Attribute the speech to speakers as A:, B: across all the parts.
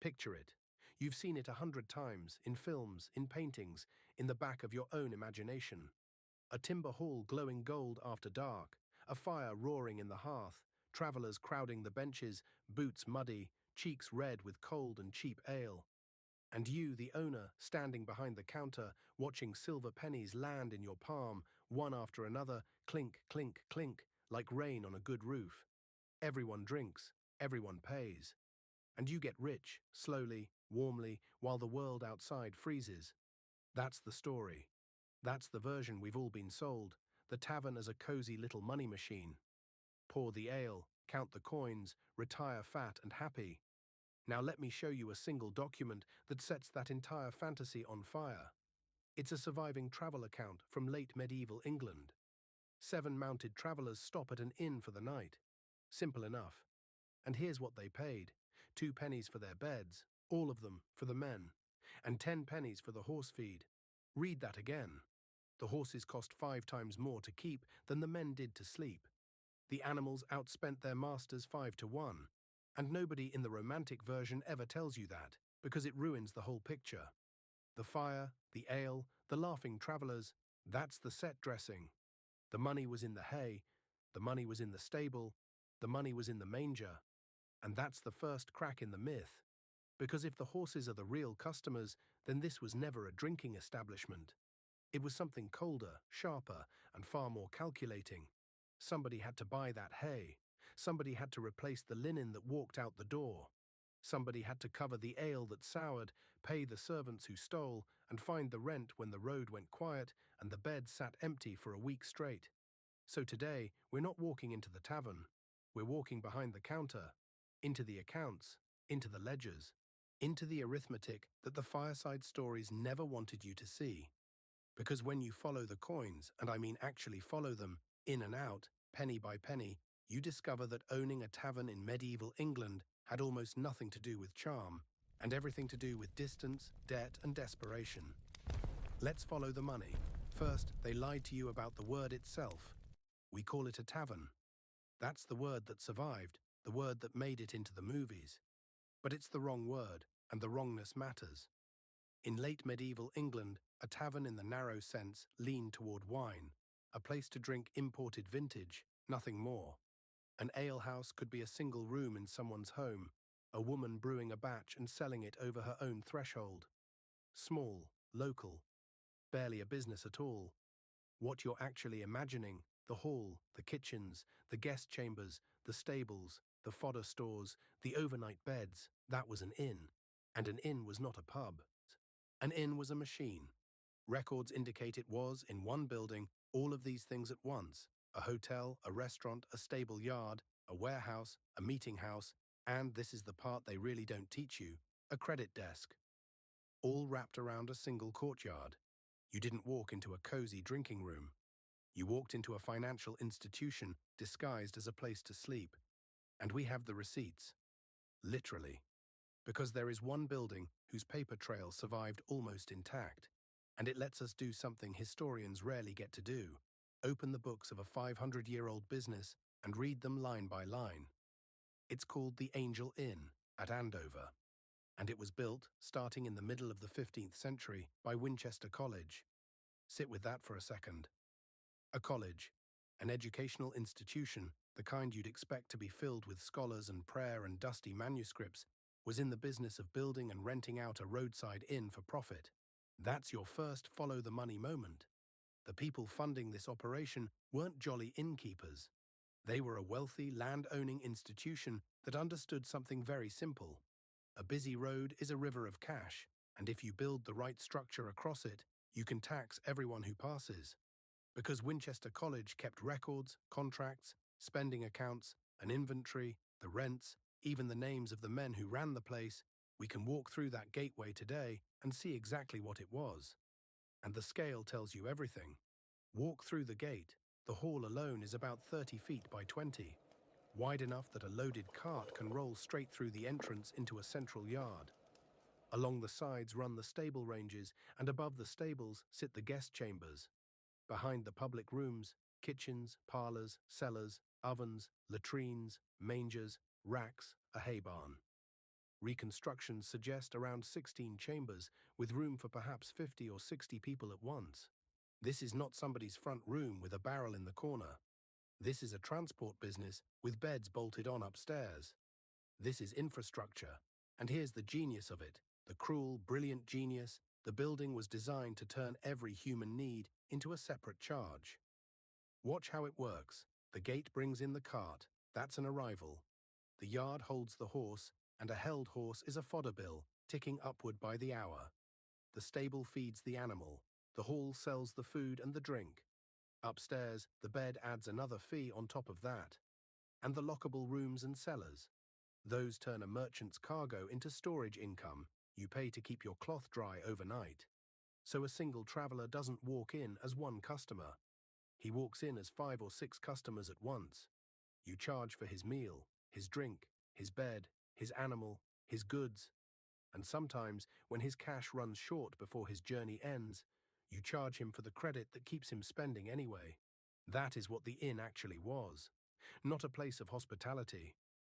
A: Picture it. You've seen it 100 times, in films, in paintings, in the back of your own imagination. A timber hall glowing gold after dark, a fire roaring in the hearth, travellers crowding the benches, boots muddy, cheeks red with cold and cheap ale. And you, the owner, standing behind the counter, watching silver pennies land in your palm, one after another, clink, clink, clink, like rain on a good roof. Everyone drinks, everyone pays. And you get rich, slowly, warmly, while the world outside freezes. That's the story. That's the version we've all been sold, the tavern as a cozy little money machine. Pour the ale, count the coins, retire fat and happy. Now let me show you a single document that sets that entire fantasy on fire. It's a surviving travel account from late medieval England. 7 mounted travellers stop at an inn for the night. Simple enough. And here's what they paid. 2 pennies for their beds, all of them for the men, and 10 pennies for the horse feed. Read that again. The horses cost 5 times more to keep than the men did to sleep. The animals outspent their masters 5 to 1. And nobody in the romantic version ever tells you that, because it ruins the whole picture. The fire, the ale, the laughing travellers, that's the set dressing. The money was in the hay, the money was in the stable, the money was in the manger. And that's the first crack in the myth. Because if the horses are the real customers, then this was never a drinking establishment. It was something colder, sharper, and far more calculating. Somebody had to buy that hay. Somebody had to replace the linen that walked out the door. Somebody had to cover the ale that soured, pay the servants who stole, and find the rent when the road went quiet and the bed sat empty for a week straight. So today, we're not walking into the tavern. We're walking behind the counter, into the accounts, into the ledgers, into the arithmetic that the fireside stories never wanted you to see. Because when you follow the coins, and I mean actually follow them, in and out, penny by penny, you discover that owning a tavern in medieval England had almost nothing to do with charm, and everything to do with distance, debt, and desperation. Let's follow the money. First, they lied to you about the word itself. We call it a tavern. That's the word that survived, the word that made it into the movies. But it's the wrong word, and the wrongness matters. In late medieval England, a tavern in the narrow sense leaned toward wine, a place to drink imported vintage, nothing more. An alehouse could be a single room in someone's home, a woman brewing a batch and selling it over her own threshold. Small, local, barely a business at all. What you're actually imagining, the hall, the kitchens, the guest chambers, the stables, the fodder stores, the overnight beds, that was an inn. And an inn was not a pub. An inn was a machine. Records indicate it was, in one building, all of these things at once: a hotel, a restaurant, a stable yard, a warehouse, a meeting house, and, this is the part they really don't teach you, a credit desk. All wrapped around a single courtyard. You didn't walk into a cozy drinking room. You walked into a financial institution disguised as a place to sleep. And we have the receipts. Literally. Because there is one building whose paper trail survived almost intact, and it lets us do something historians rarely get to do: open the books of a 500-year-old business and read them line by line. It's called the Angel Inn at Andover, and it was built, starting in the middle of the 15th century, by Winchester College. Sit with that for a second. A college, an educational institution, the kind you'd expect to be filled with scholars and prayer and dusty manuscripts, was in the business of building and renting out a roadside inn for profit. That's your first follow-the-money moment. The people funding this operation weren't jolly innkeepers. They were a wealthy, land-owning institution that understood something very simple. A busy road is a river of cash, and if you build the right structure across it, you can tax everyone who passes. Because Winchester College kept records, contracts, spending accounts, an inventory, the rents, even the names of the men who ran the place, we can walk through that gateway today and see exactly what it was. And the scale tells you everything. Walk through the gate. The hall alone is about 30 feet by 20, wide enough that a loaded cart can roll straight through the entrance into a central yard. Along the sides run the stable ranges, and above the stables sit the guest chambers. Behind the public rooms, kitchens, parlors, cellars, ovens, latrines, mangers, racks, a hay barn. Reconstructions suggest around 16 chambers, with room for perhaps 50 or 60 people at once. This is not somebody's front room with a barrel in the corner. This is a transport business with beds bolted on upstairs. This is infrastructure. And here's the genius of it, the cruel, brilliant genius. The building was designed to turn every human need into a separate charge. Watch how it works. The gate brings in the cart. That's an arrival. The yard holds the horse, and a held horse is a fodder bill, ticking upward by the hour. The stable feeds the animal. The hall sells the food and the drink. Upstairs, the bed adds another fee on top of that. And the lockable rooms and cellars. Those turn a merchant's cargo into storage income. You pay to keep your cloth dry overnight. So a single traveler doesn't walk in as one customer. He walks in as 5 or 6 customers at once. You charge for his meal, his drink, his bed, his animal, his goods. And sometimes, when his cash runs short before his journey ends, you charge him for the credit that keeps him spending anyway. That is what the inn actually was. Not a place of hospitality.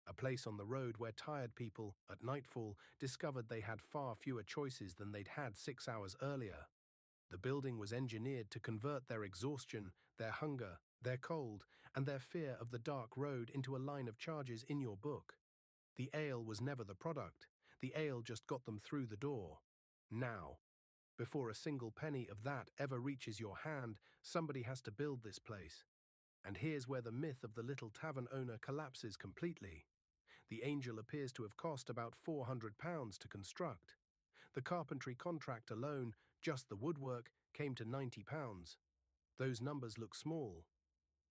A: A place on the road where tired people, at nightfall, discovered they had far fewer choices than they'd had 6 hours earlier. The building was engineered to convert their exhaustion, their hunger, their cold, and their fear of the dark road into a line of charges in your book. The ale was never the product. The ale just got them through the door. Now, before a single penny of that ever reaches your hand, somebody has to build this place. And here's where the myth of the little tavern owner collapses completely. The Angel appears to have cost about £400 to construct. The carpentry contract alone, just the woodwork, came to £90. Those numbers look small.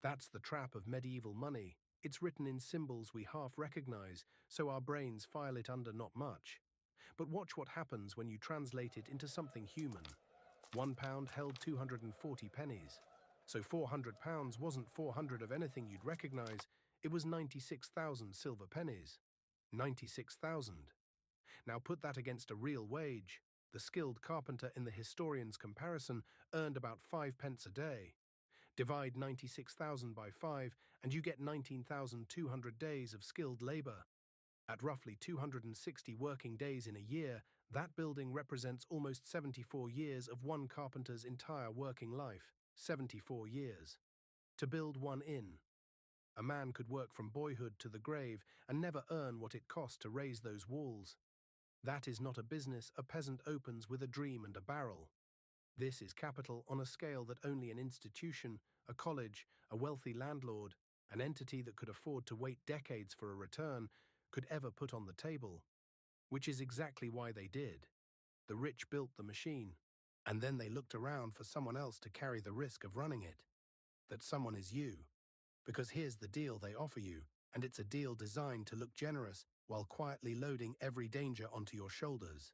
A: That's the trap of medieval money. It's written in symbols we half recognize, so our brains file it under not much. But watch what happens when you translate it into something human. £1 held 240 pennies. So £400 wasn't 400 of anything you'd recognize, it was 96,000 silver pennies. 96,000. Now put that against a real wage. The skilled carpenter in the historian's comparison earned about 5 pence a day. Divide 96,000 by 5 and you get 19,200 days of skilled labor. At roughly 260 working days in a year, that building represents almost 74 years of one carpenter's entire working life. 74 years. To build one inn. A man could work from boyhood to the grave and never earn what it cost to raise those walls. That is not a business a peasant opens with a dream and a barrel. This is capital on a scale that only an institution, a college, a wealthy landlord, an entity that could afford to wait decades for a return, could ever put on the table. Which is exactly why they did. The rich built the machine, and then they looked around for someone else to carry the risk of running it. That someone is you. Because here's the deal they offer you, and it's a deal designed to look generous while quietly loading every danger onto your shoulders.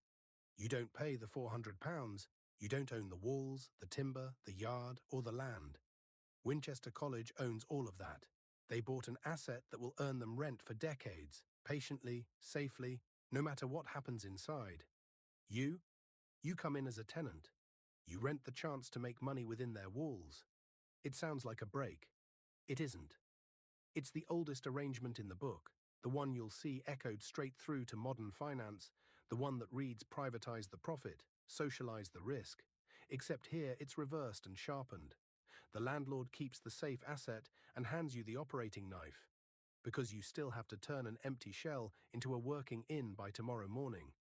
A: You don't pay the £400, you don't own the walls, the timber, the yard, or the land. Winchester College owns all of that. They bought an asset that will earn them rent for decades, patiently, safely, no matter what happens inside. You come in as a tenant. You rent the chance to make money within their walls. It sounds like a break. It isn't. It's the oldest arrangement in the book, the one you'll see echoed straight through to modern finance, the one that reads privatize the profit, socialize the risk. Except here it's reversed and sharpened. The landlord keeps the safe asset and hands you the operating knife, because you still have to turn an empty shell into a working inn by tomorrow morning.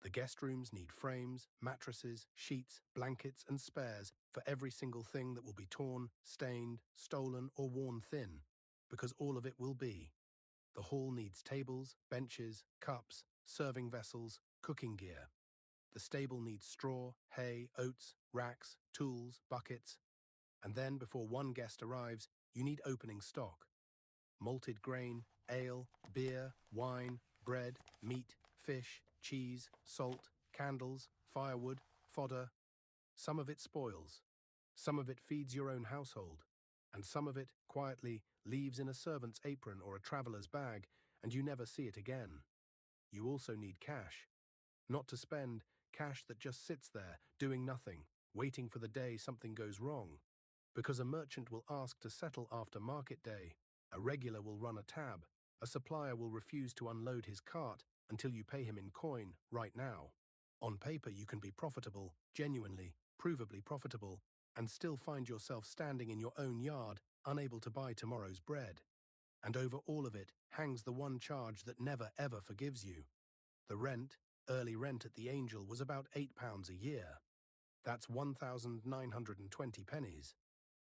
A: The guest rooms need frames, mattresses, sheets, blankets, and spares for every single thing that will be torn, stained, stolen, or worn thin, because all of it will be. The hall needs tables, benches, cups, serving vessels, cooking gear. The stable needs straw, hay, oats, racks, tools, buckets. And then, before one guest arrives, you need opening stock. Malted grain, ale, beer, wine, bread, meat, fish, cheese, salt, candles, firewood, fodder. Some of it spoils. Some of it feeds your own household. And some of it, quietly, leaves in a servant's apron or a traveler's bag, and you never see it again. You also need cash. Not to spend, cash that just sits there, doing nothing, waiting for the day something goes wrong. Because a merchant will ask to settle after market day, a regular will run a tab, a supplier will refuse to unload his cart, until you pay him in coin right now. On paper, you can be profitable, genuinely, provably profitable, and still find yourself standing in your own yard, unable to buy tomorrow's bread. And over all of it hangs the one charge that never ever forgives you. The rent, early rent at the Angel, was about £8 a year. That's 1,920 pennies.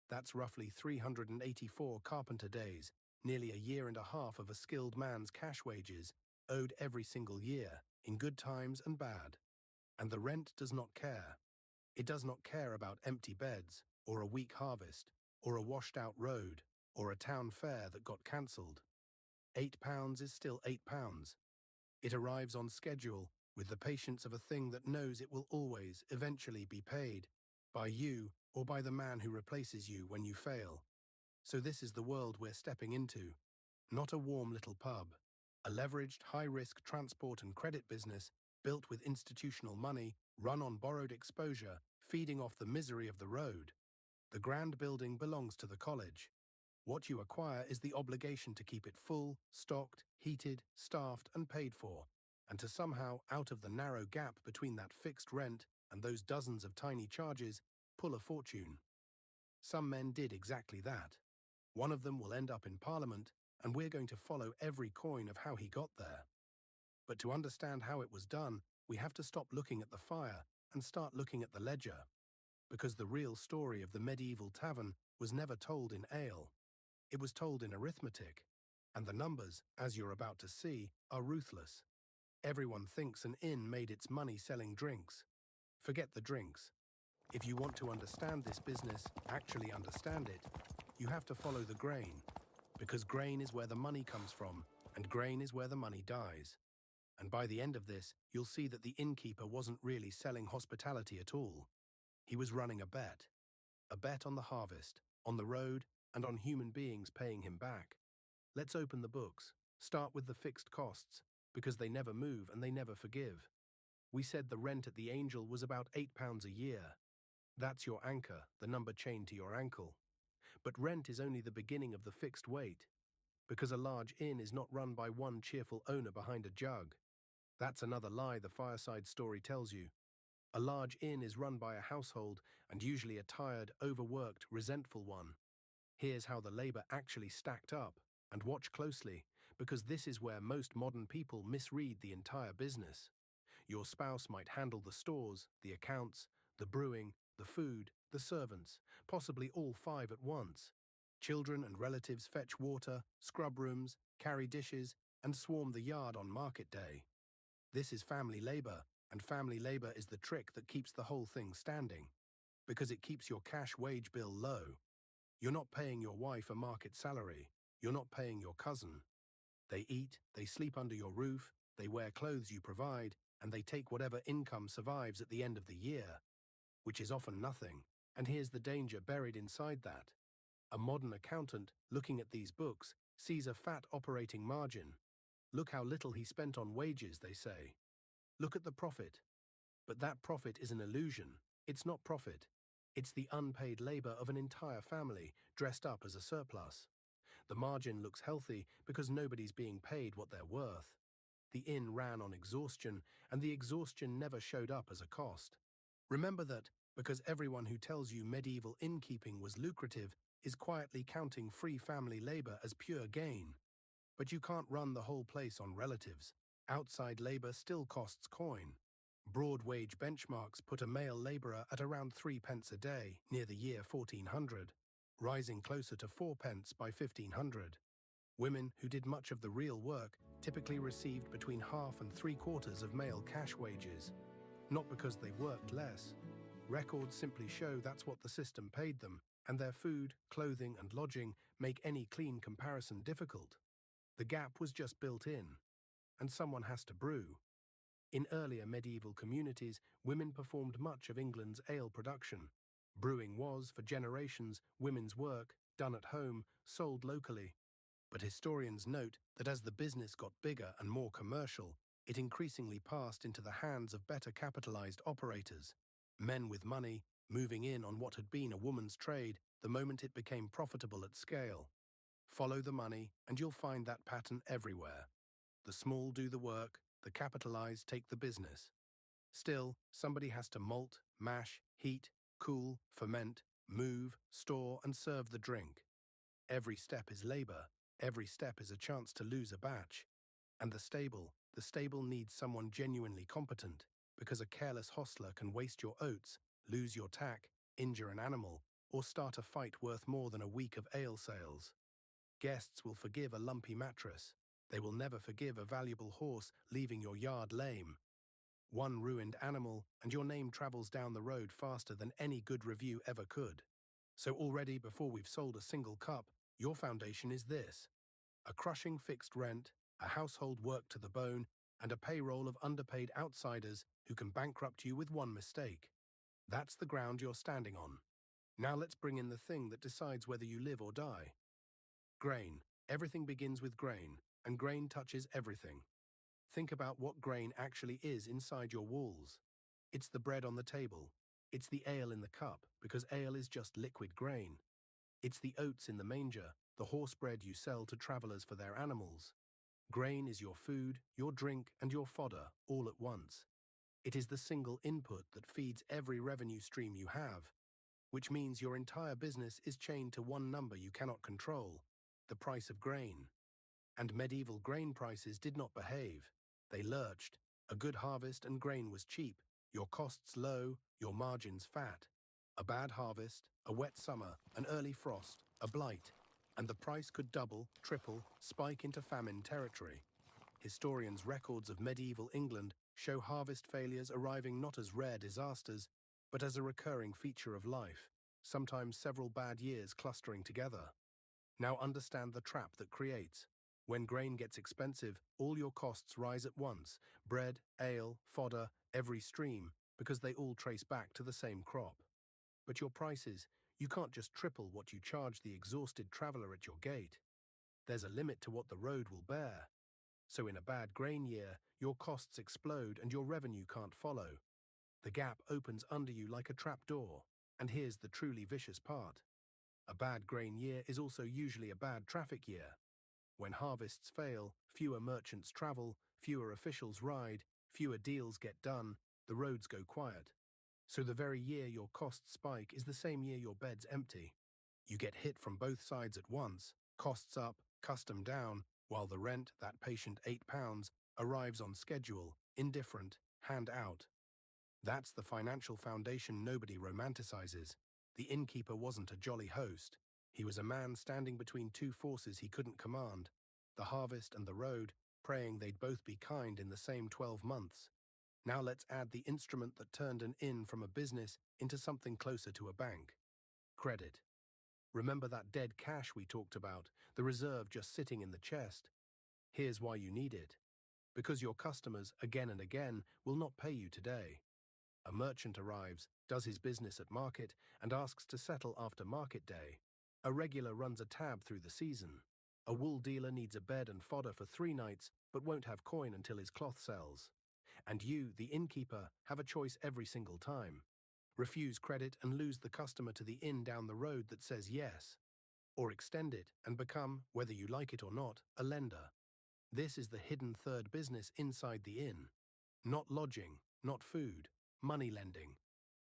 A: That's roughly 384 carpenter days, nearly a year and a half of a skilled man's cash wages, owed every single year, in good times and bad. And the rent does not care. It does not care about empty beds, or a weak harvest, or a washed-out road, or a town fair that got cancelled. £8 is still £8. It arrives on schedule, with the patience of a thing that knows it will always, eventually be paid, by you or by the man who replaces you when you fail. So this is the world we're stepping into. Not a warm little pub. A leveraged, high-risk transport and credit business built with institutional money, run on borrowed exposure, feeding off the misery of the road. The grand building belongs to the college. What you acquire is the obligation to keep it full, stocked, heated, staffed, and paid for, and to somehow, out of the narrow gap between that fixed rent and those dozens of tiny charges, pull a fortune. Some men did exactly that. One of them will end up in Parliament, and we're going to follow every coin of how he got there. But to understand how it was done, we have to stop looking at the fire and start looking at the ledger. Because the real story of the medieval tavern was never told in ale. It was told in arithmetic. And the numbers, as you're about to see, are ruthless. Everyone thinks an inn made its money selling drinks. Forget the drinks. If you want to understand this business, actually understand it, you have to follow the grain. Because grain is where the money comes from, and grain is where the money dies. And by the end of this, you'll see that the innkeeper wasn't really selling hospitality at all. He was running a bet. A bet on the harvest, on the road, and on human beings paying him back. Let's open the books. Start with the fixed costs, because they never move and they never forgive. We said the rent at the Angel was about £8 a year. That's your anchor, the number chained to your ankle. But rent is only the beginning of the fixed weight, because a large inn is not run by one cheerful owner behind a jug. That's another lie the fireside story tells you. A large inn is run by a household, and usually a tired, overworked, resentful one. Here's how the labor actually stacked up, and watch closely, because this is where most modern people misread the entire business. Your spouse might handle the stores, the accounts, the brewing, the food, the servants, possibly all five at once. Children and relatives fetch water, scrub rooms, carry dishes, and swarm the yard on market day. This is family labor, and family labor is the trick that keeps the whole thing standing, because it keeps your cash wage bill low. You're not paying your wife a market salary. You're not paying your cousin. They eat, they sleep under your roof, they wear clothes you provide, and they take whatever income survives at the end of the year, which is often nothing. And here's the danger buried inside that. A modern accountant, looking at these books, sees a fat operating margin. Look how little he spent on wages, they say. Look at the profit. But that profit is an illusion. It's not profit. It's the unpaid labor of an entire family, dressed up as a surplus. The margin looks healthy because nobody's being paid what they're worth. The inn ran on exhaustion, and the exhaustion never showed up as a cost. Remember that, because everyone who tells you medieval innkeeping was lucrative is quietly counting free family labor as pure gain. But you can't run the whole place on relatives. Outside labor still costs coin. Broad wage benchmarks put a male laborer at around 3p a day near the year 1400, rising closer to 4p by 1500. Women who did much of the real work typically received between half and three-quarters of male cash wages. Not because they worked less. Records simply show that's what the system paid them, and their food, clothing, and lodging make any clean comparison difficult. The gap was just built in. And someone has to brew. In earlier medieval communities, women performed much of England's ale production. Brewing was, for generations, women's work, done at home, sold locally. But historians note that as the business got bigger and more commercial, it increasingly passed into the hands of better capitalized operators, men with money, moving in on what had been a woman's trade the moment it became profitable at scale. Follow the money, and you'll find that pattern everywhere. The small do the work, The capitalized take the business. Still, somebody has to malt, mash, heat, cool, ferment, move, store, and serve the drink. Every step is labor. Every step is a chance to lose a batch. And the stable needs someone genuinely competent, because a careless hostler can waste your oats, lose your tack, injure an animal, or start a fight worth more than a week of ale sales. Guests will forgive a lumpy mattress. They will never forgive a valuable horse leaving your yard lame. One ruined animal, and your name travels down the road faster than any good review ever could. So already, before we've sold a single cup, your foundation is this: a crushing fixed rent, a household worked to the bone, and a payroll of underpaid outsiders who can bankrupt you with one mistake. That's the ground you're standing on. Now let's bring in the thing that decides whether you live or die. Grain. Everything begins with grain, and grain touches everything. Think about what grain actually is inside your walls. It's the bread on the table. It's the ale in the cup, because ale is just liquid grain. It's the oats in the manger, the horse bread you sell to travelers for their animals. Grain is your food, your drink, and your fodder, all at once. It is the single input that feeds every revenue stream you have, which means your entire business is chained to one number you cannot control: the price of grain. And medieval grain prices did not behave. They lurched. A good harvest and grain was cheap, your costs low, your margins fat. A bad harvest, a wet summer, an early frost, a blight, and the price could double, triple, spike into famine territory. Historians' records of medieval England show harvest failures arriving not as rare disasters, but as a recurring feature of life, sometimes several bad years clustering together. Now understand the trap that creates. When grain gets expensive, all your costs rise at once: bread, ale, fodder, every stream, because they all trace back to the same crop. But your prices, you can't just triple what you charge the exhausted traveler at your gate. There's a limit to what the road will bear. So in a bad grain year, your costs explode and your revenue can't follow. The gap opens under you like a trapdoor. And here's the truly vicious part. A bad grain year is also usually a bad traffic year. When harvests fail, fewer merchants travel, fewer officials ride, fewer deals get done, the roads go quiet. So the very year your costs spike is the same year your bed's empty. You get hit from both sides at once: costs up, custom down, while the rent, that patient £8, arrives on schedule, indifferent, hand out. That's the financial foundation nobody romanticizes. The innkeeper wasn't a jolly host. He was a man standing between two forces he couldn't command: the harvest and the road, praying they'd both be kind in the same 12 months. Now let's add the instrument that turned an inn from a business into something closer to a bank: credit. Remember that dead cash we talked about, the reserve just sitting in the chest? Here's why you need it. Because your customers, again and again, will not pay you today. A merchant arrives, does his business at market, and asks to settle after market day. A regular runs a tab through the season. A wool dealer needs a bed and fodder for 3 nights, but won't have coin until his cloth sells. And you, the innkeeper, have a choice every single time: refuse credit and lose the customer to the inn down the road that says yes, or extend it and become, whether you like it or not, a lender. This is the hidden third business inside the inn. Not lodging, not food, money lending.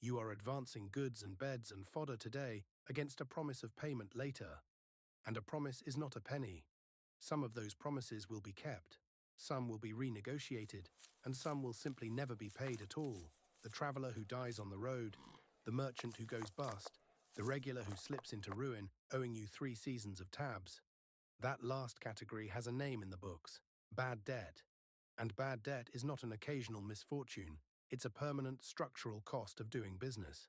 A: You are advancing goods and beds and fodder today against a promise of payment later. And a promise is not a penny. Some of those promises will be kept, some will be renegotiated, and some will simply never be paid at all. The traveler who dies on the road, the merchant who goes bust, the regular who slips into ruin, owing you 3 seasons of tabs. That last category has a name in the books: bad debt. And bad debt is not an occasional misfortune. It's a permanent, structural cost of doing business.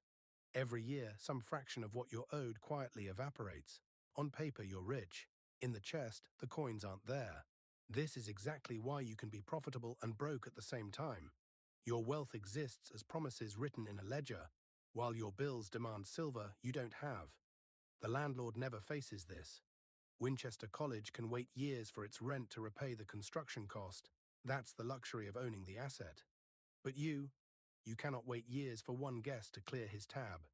A: Every year, some fraction of what you're owed quietly evaporates. On paper, you're rich. In the chest, the coins aren't there. This is exactly why you can be profitable and broke at the same time. Your wealth exists as promises written in a ledger, while your bills demand silver you don't have. The landlord never faces this. Winchester College can wait years for its rent to repay the construction cost. That's the luxury of owning the asset. But you cannot wait years for one guest to clear his tab.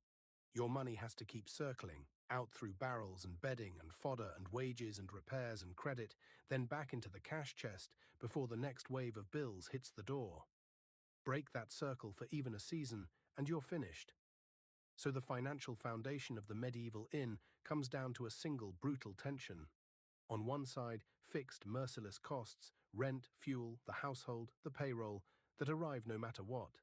A: Your money has to keep circling. Out through barrels and bedding and fodder and wages and repairs and credit, then back into the cash chest before the next wave of bills hits the door. Break that circle for even a season, and you're finished. So the financial foundation of the medieval inn comes down to a single brutal tension. On one side, fixed, merciless costs, rent, fuel, the household, the payroll, that arrive no matter what.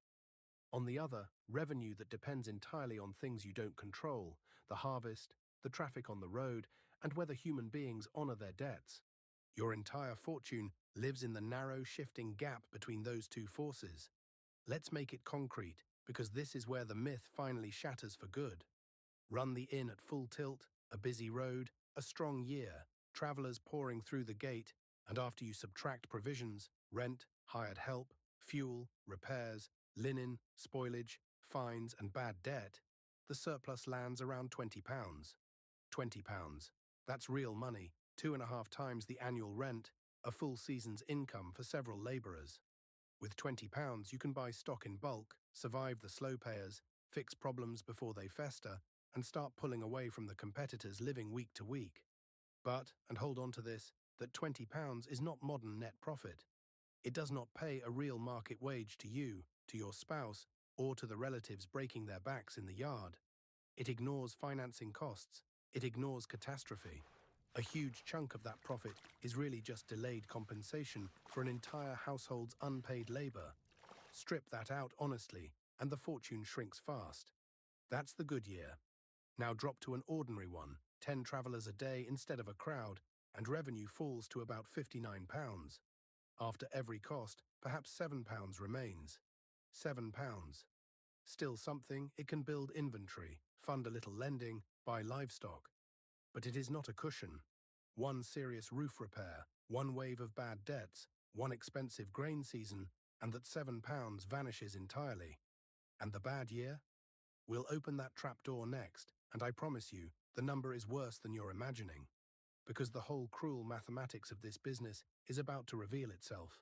A: On the other, revenue that depends entirely on things you don't control, the harvest, the traffic on the road, and whether human beings honor their debts. Your entire fortune lives in the narrow, shifting gap between those two forces. Let's make it concrete, because this is where the myth finally shatters for good. Run the inn at full tilt, a busy road, a strong year, travelers pouring through the gate, and after you subtract provisions, rent, hired help, fuel, repairs, linen, spoilage, fines, and bad debt, the surplus lands around £20. £20. That's real money, 2.5 times the annual rent, a full season's income for several labourers. With £20, you can buy stock in bulk, survive the slow payers, fix problems before they fester, and start pulling away from the competitors living week to week. But, and hold on to this, that £20 is not modern net profit. It does not pay a real market wage to you, to your spouse, or to the relatives breaking their backs in the yard. It ignores financing costs. It ignores catastrophe. A huge chunk of that profit is really just delayed compensation for an entire household's unpaid labor. Strip that out honestly, and the fortune shrinks fast. That's the good year. Now drop to an ordinary one, 10 travelers a day instead of a crowd, and revenue falls to about £59. After every cost, perhaps £7 remains. £7. Still something. It can build inventory, fund a little lending, buy livestock. But it is not a cushion. One serious roof repair, one wave of bad debts, one expensive grain season, and that £7 vanishes entirely. And the bad year? We'll open that trapdoor next, and I promise you, the number is worse than you're imagining. Because the whole cruel mathematics of this business is about to reveal itself.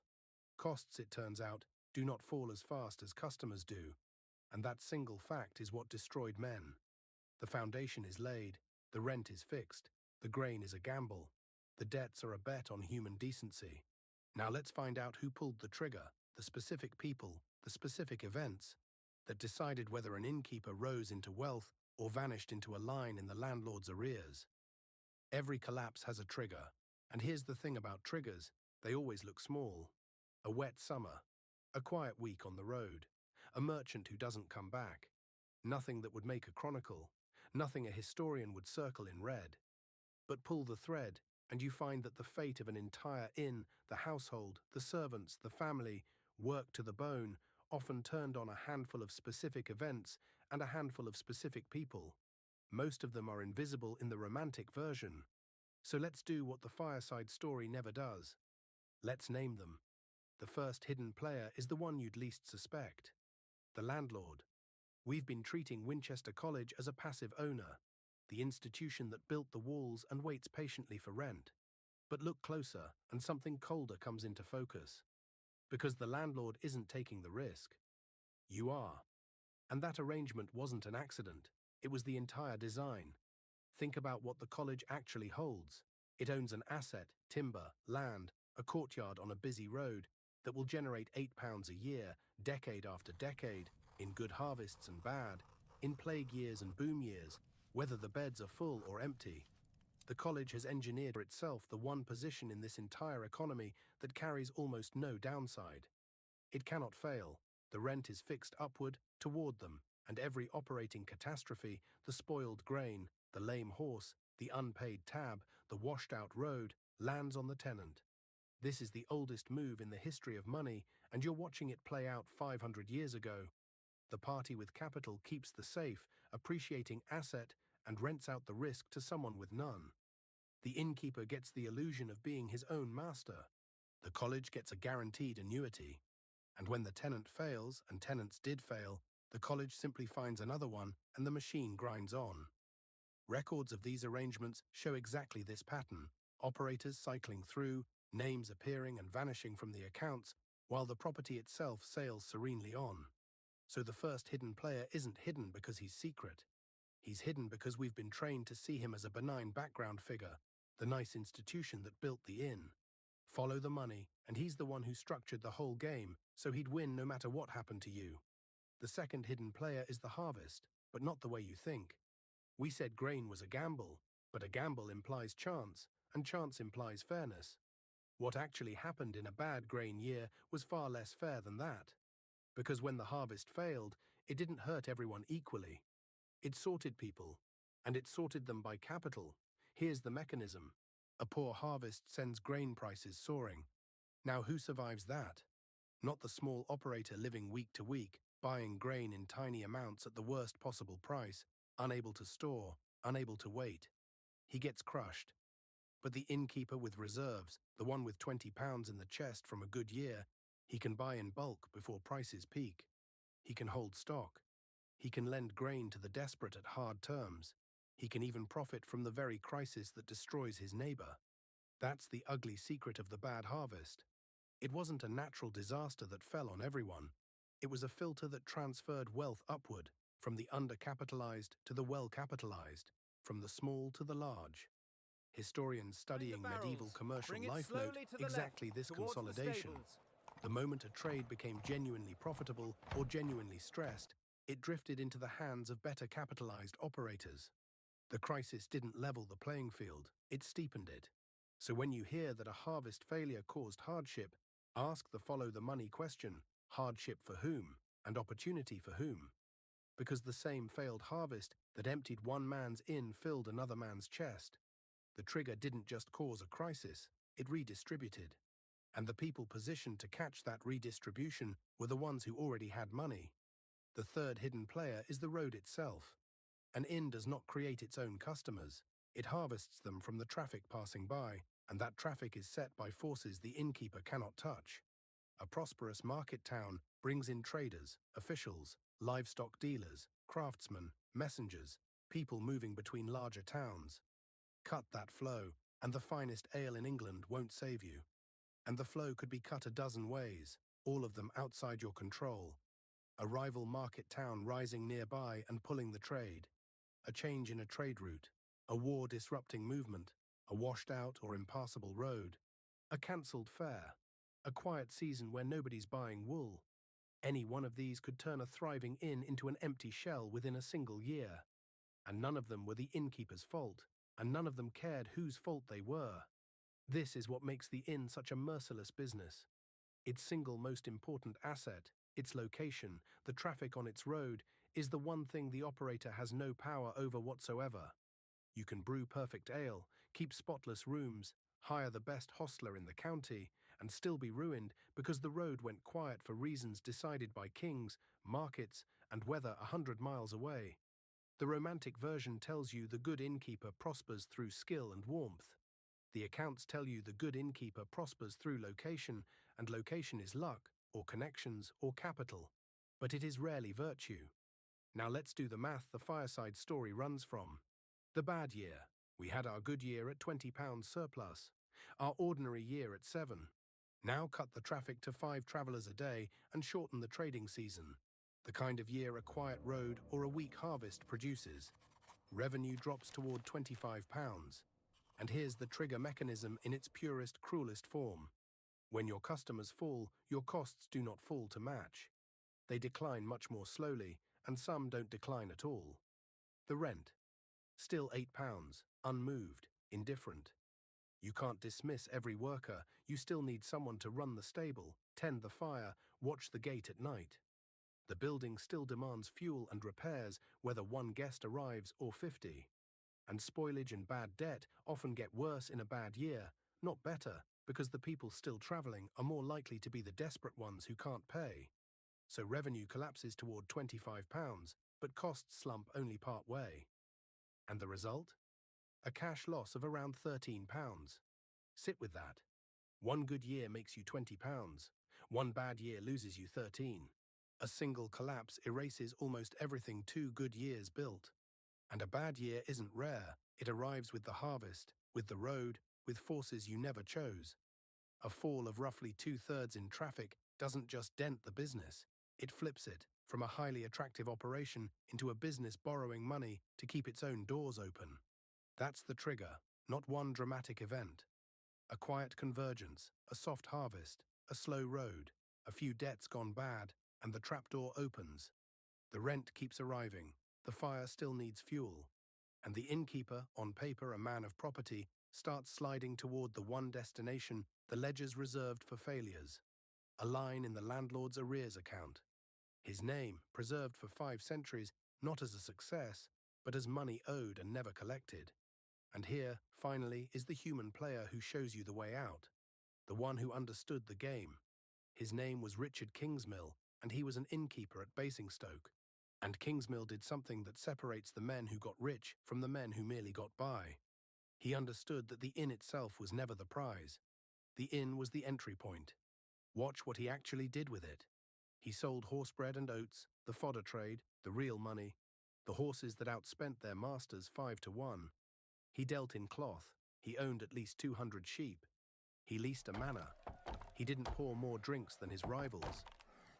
A: Costs, it turns out, do not fall as fast as customers do, and that single fact is what destroyed men. The foundation is laid, the rent is fixed, the grain is a gamble, the debts are a bet on human decency. Now let's find out who pulled the trigger, the specific people, the specific events, that decided whether an innkeeper rose into wealth or vanished into a line in the landlord's arrears. Every collapse has a trigger, and here's the thing about triggers, they always look small. A wet summer, a quiet week on the road, a merchant who doesn't come back. Nothing that would make a chronicle, nothing a historian would circle in red. But pull the thread, and you find that the fate of an entire inn, the household, the servants, the family, worked to the bone, often turned on a handful of specific events and a handful of specific people. Most of them are invisible in the romantic version. So let's do what the fireside story never does. Let's name them. The first hidden player is the one you'd least suspect. The landlord. We've been treating Winchester College as a passive owner, the institution that built the walls and waits patiently for rent. But look closer, and something colder comes into focus. Because the landlord isn't taking the risk. You are. And that arrangement wasn't an accident. It was the entire design. Think about what the college actually holds. It owns an asset, timber, land, a courtyard on a busy road that will generate £8 a year, decade after decade, in good harvests and bad, in plague years and boom years, whether the beds are full or empty. The college has engineered for itself the one position in this entire economy that carries almost no downside. It cannot fail. The rent is fixed upward, toward them, and every operating catastrophe, the spoiled grain, the lame horse, the unpaid tab, the washed-out road, lands on the tenant. This is the oldest move in the history of money, and you're watching it play out 500 years ago. The party with capital keeps the safe, appreciating asset, and rents out the risk to someone with none. The innkeeper gets the illusion of being his own master. The college gets a guaranteed annuity. And when the tenant fails, and tenants did fail, the college simply finds another one and the machine grinds on. Records of these arrangements show exactly this pattern, operators cycling through, names appearing and vanishing from the accounts, while the property itself sails serenely on. So the first hidden player isn't hidden because he's secret. He's hidden because we've been trained to see him as a benign background figure, the nice institution that built the inn. Follow the money, and he's the one who structured the whole game, so he'd win no matter what happened to you. The second hidden player is the harvest, but not the way you think. We said grain was a gamble, but a gamble implies chance, and chance implies fairness. What actually happened in a bad grain year was far less fair than that. Because when the harvest failed, it didn't hurt everyone equally. It sorted people, and it sorted them by capital. Here's the mechanism. A poor harvest sends grain prices soaring. Now who survives that? Not the small operator living week to week, buying grain in tiny amounts at the worst possible price, unable to store, unable to wait. He gets crushed. But the innkeeper with reserves, the one with £20 in the chest from a good year, he can buy in bulk before prices peak. He can hold stock. He can lend grain to the desperate at hard terms. He can even profit from the very crisis that destroys his neighbor. That's the ugly secret of the bad harvest. It wasn't a natural disaster that fell on everyone. It was a filter that transferred wealth upward, from the undercapitalized to the well-capitalized, from the small to the large. Historians studying medieval commercial life note exactly this consolidation. The moment a trade became genuinely profitable or genuinely stressed, it drifted into the hands of better capitalized operators. The crisis didn't level the playing field, it steepened it. So when you hear that a harvest failure caused hardship, ask the follow-the-money question: hardship for whom, and opportunity for whom? Because the same failed harvest that emptied one man's inn filled another man's chest. The trigger didn't just cause a crisis, it redistributed. And the people positioned to catch that redistribution were the ones who already had money. The third hidden player is the road itself. An inn does not create its own customers. It harvests them from the traffic passing by, and that traffic is set by forces the innkeeper cannot touch. A prosperous market town brings in traders, officials, livestock dealers, craftsmen, messengers, people moving between larger towns. Cut that flow, and the finest ale in England won't save you. And the flow could be cut a dozen ways, all of them outside your control. A rival market town rising nearby and pulling the trade. A change in a trade route. A war-disrupting movement. A washed-out or impassable road. A cancelled fair. A quiet season where nobody's buying wool. Any one of these could turn a thriving inn into an empty shell within a single year. And none of them were the innkeeper's fault, and none of them cared whose fault they were. This is what makes the inn such a merciless business. Its single most important asset, its location, the traffic on its road, is the one thing the operator has no power over whatsoever. You can brew perfect ale, keep spotless rooms, hire the best hostler in the county, and still be ruined because the road went quiet for reasons decided by kings, markets, and weather 100 miles away. The romantic version tells you the good innkeeper prospers through skill and warmth. The accounts tell you the good innkeeper prospers through location, and location is luck, or connections, or capital. But it is rarely virtue. Now let's do the math the fireside story runs from. The bad year. We had our good year at £20 surplus. Our ordinary year at 7. Now cut the traffic to 5 travellers a day and shorten the trading season. The kind of year a quiet road or a weak harvest produces. Revenue drops toward £25. And here's the trigger mechanism in its purest, cruelest form. When your customers fall, your costs do not fall to match. They decline much more slowly, and some don't decline at all. The rent. Still £8, unmoved, indifferent. You can't dismiss every worker, you still need someone to run the stable, tend the fire, watch the gate at night. The building still demands fuel and repairs, whether one guest arrives or 50. And spoilage and bad debt often get worse in a bad year, not better, because the people still travelling are more likely to be the desperate ones who can't pay. So revenue collapses toward £25, but costs slump only part way. And the result? A cash loss of around £13. Sit with that. One good year makes you £20. One bad year loses you 13. A single collapse erases almost everything 2 good years built. And a bad year isn't rare. It arrives with the harvest, with the road, with forces you never chose. A fall of roughly 2/3 in traffic doesn't just dent the business. It flips it, from a highly attractive operation into a business borrowing money to keep its own doors open. That's the trigger, not one dramatic event. A quiet convergence, a soft harvest, a slow road, a few debts gone bad, and the trapdoor opens. The rent keeps arriving, the fire still needs fuel, and the innkeeper, on paper a man of property, starts sliding toward the one destination the ledger's reserved for failures. A line in the landlord's arrears account. His name, preserved for 5 centuries, not as a success, but as money owed and never collected. And here, finally, is the human player who shows you the way out, the one who understood the game. His name was Richard Kingsmill, and he was an innkeeper at Basingstoke. And Kingsmill did something that separates the men who got rich from the men who merely got by. He understood that the inn itself was never the prize. The inn was the entry point. Watch what he actually did with it. He sold horse bread and oats, the fodder trade, the real money, the horses that outspent their masters 5-1. He dealt in cloth. He owned at least 200 sheep. He leased a manor. He didn't pour more drinks than his rivals.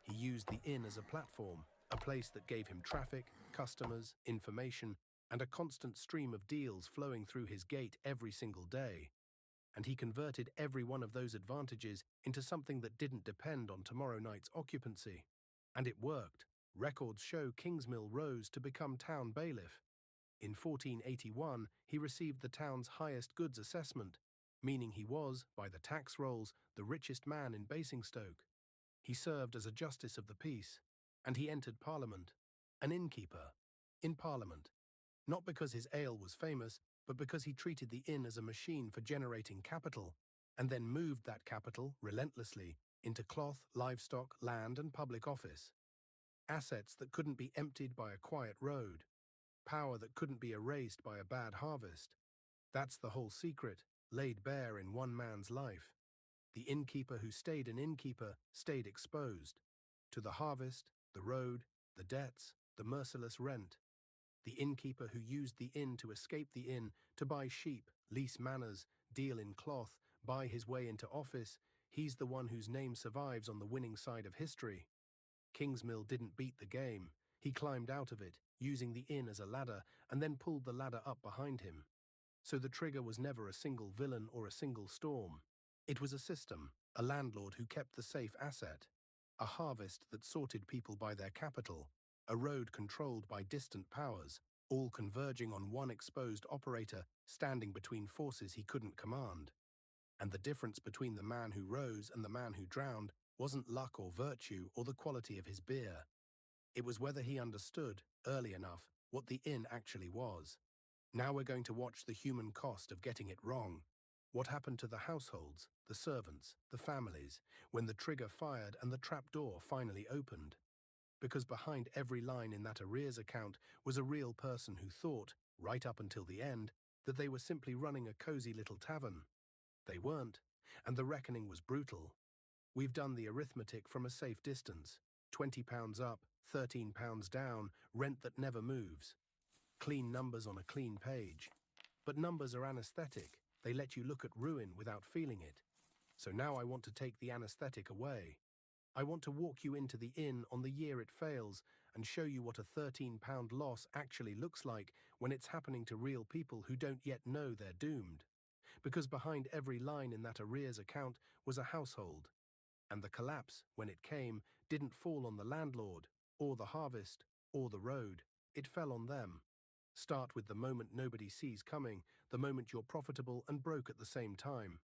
A: He used the inn as a platform, a place that gave him traffic, customers, information, and a constant stream of deals flowing through his gate every single day. And he converted every one of those advantages into something that didn't depend on tomorrow night's occupancy. And it worked. Records show Kingsmill rose to become town bailiff. In 1481, he received the town's highest goods assessment, meaning he was, by the tax rolls, the richest man in Basingstoke. He served as a justice of the peace, and he entered Parliament, an innkeeper, in Parliament, not because his ale was famous, but because he treated the inn as a machine for generating capital, and then moved that capital, relentlessly, into cloth, livestock, land, and public office. Assets that couldn't be emptied by a quiet road. Power that couldn't be erased by a bad harvest. That's the whole secret, laid bare in one man's life. The innkeeper who stayed an innkeeper stayed exposed to the harvest, the road, the debts, the merciless rent. The innkeeper who used the inn to escape the inn, to buy sheep, lease manors, deal in cloth, buy his way into office, he's the one whose name survives on the winning side of history. Kingsmill didn't beat the game. He climbed out of it, using the inn as a ladder, and then pulled the ladder up behind him. So the trigger was never a single villain or a single storm. It was a system, a landlord who kept the safe asset, a harvest that sorted people by their capital, a road controlled by distant powers, all converging on one exposed operator standing between forces he couldn't command. And the difference between the man who rose and the man who drowned wasn't luck or virtue or the quality of his beer. It was whether he understood, early enough, what the inn actually was. Now we're going to watch the human cost of getting it wrong. What happened to the households, the servants, the families, when the trigger fired and the trapdoor finally opened? Because behind every line in that arrears account was a real person who thought, right up until the end, that they were simply running a cozy little tavern. They weren't, and the reckoning was brutal. We've done the arithmetic from a safe distance. £20 up, £13 down, rent that never moves. Clean numbers on a clean page. But numbers are anesthetic. They let you look at ruin without feeling it. So now I want to take the anesthetic away. I want to walk you into the inn on the year it fails and show you what a £13 loss actually looks like when it's happening to real people who don't yet know they're doomed. Because behind every line in that arrears account was a household. And the collapse, when it came, didn't fall on the landlord, or the harvest, or the road. It fell on them. Start with the moment nobody sees coming, the moment you're profitable and broke at the same time.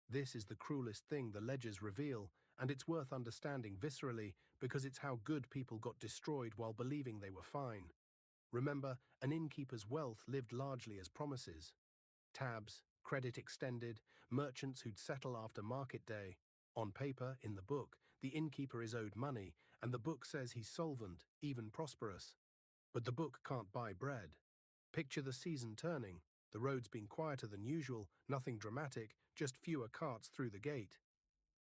A: This is the cruelest thing the ledgers reveal, and it's worth understanding viscerally because it's how good people got destroyed while believing they were fine. Remember, an innkeeper's wealth lived largely as promises. Tabs, credit extended, merchants who'd settle after market day. On paper, in the book, the innkeeper is owed money, and the book says he's solvent, even prosperous. But the book can't buy bread. Picture the season turning. The road's been quieter than usual, nothing dramatic, just fewer carts through the gate.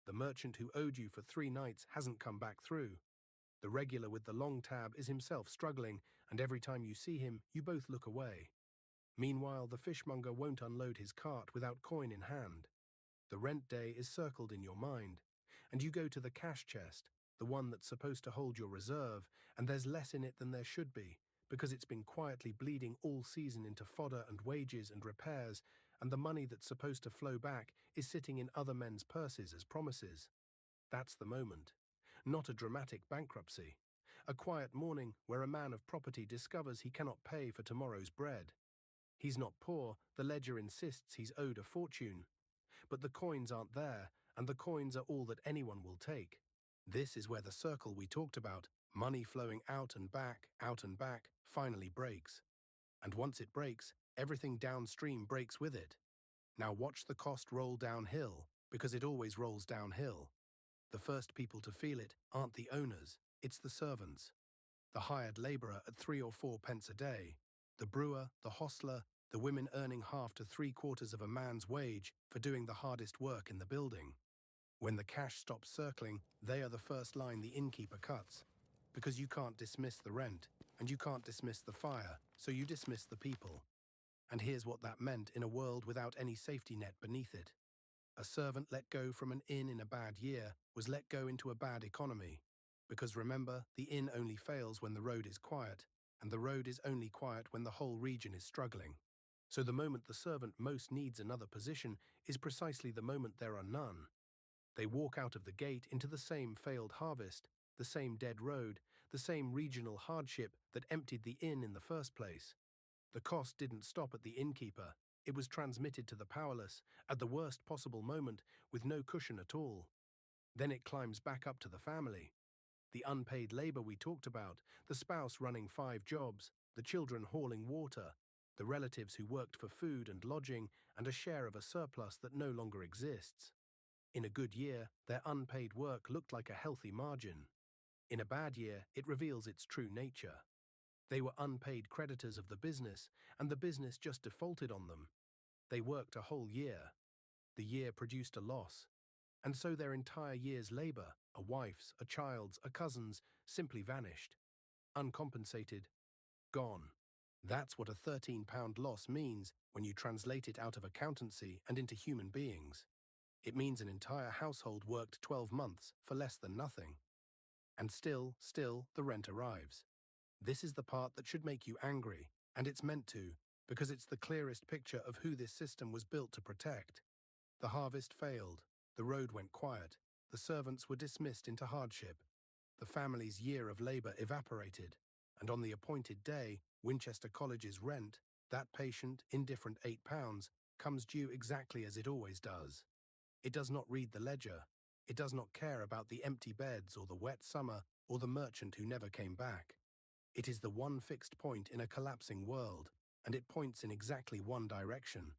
A: The merchant who owed you for 3 nights hasn't come back through. The regular with the long tab is himself struggling, and every time you see him, you both look away. Meanwhile, the fishmonger won't unload his cart without coin in hand. The rent day is circled in your mind, and you go to the cash chest, the one that's supposed to hold your reserve, and there's less in it than there should be, because it's been quietly bleeding all season into fodder and wages and repairs, and the money that's supposed to flow back is sitting in other men's purses as promises. That's the moment. Not a dramatic bankruptcy. A quiet morning where a man of property discovers he cannot pay for tomorrow's bread. He's not poor, the ledger insists he's owed a fortune. But the coins aren't there, and the coins are all that anyone will take. This is where the circle we talked about, money flowing out and back, finally breaks. And once it breaks, everything downstream breaks with it. Now watch the cost roll downhill, because it always rolls downhill. The first people to feel it aren't the owners, it's the servants. The hired labourer at 3 or 4 pence a day, the brewer, the hostler, the women earning half to 3/4 of a man's wage for doing the hardest work in the building. When the cash stops circling, they are the first line the innkeeper cuts. Because you can't dismiss the rent, and you can't dismiss the fire, so you dismiss the people. And here's what that meant in a world without any safety net beneath it. A servant let go from an inn in a bad year was let go into a bad economy. Because remember, the inn only fails when the road is quiet, and the road is only quiet when the whole region is struggling. So the moment the servant most needs another position is precisely the moment there are none. They walk out of the gate into the same failed harvest, the same dead road, the same regional hardship that emptied the inn in the first place. The cost didn't stop at the innkeeper. It was transmitted to the powerless, at the worst possible moment, with no cushion at all. Then it climbs back up to the family. The unpaid labour we talked about, the spouse running 5 jobs, the children hauling water, the relatives who worked for food and lodging and a share of a surplus that no longer exists. In a good year, their unpaid work looked like a healthy margin. In a bad year, it reveals its true nature. They were unpaid creditors of the business, and the business just defaulted on them. They worked a whole year. The year produced a loss. And so their entire year's labour, a wife's, a child's, a cousin's, simply vanished. Uncompensated. Gone. That's what a £13 loss means when you translate it out of accountancy and into human beings. It means an entire household worked 12 months for less than nothing. And still, the rent arrives. This is the part that should make you angry, and it's meant to, because it's the clearest picture of who this system was built to protect. The harvest failed, the road went quiet, the servants were dismissed into hardship, the family's year of labour evaporated, and on the appointed day, Winchester College's rent, that patient, indifferent £8, comes due exactly as it always does. It does not read the ledger. It does not care about the empty beds or the wet summer or the merchant who never came back. It is the one fixed point in a collapsing world, and it points in exactly one direction,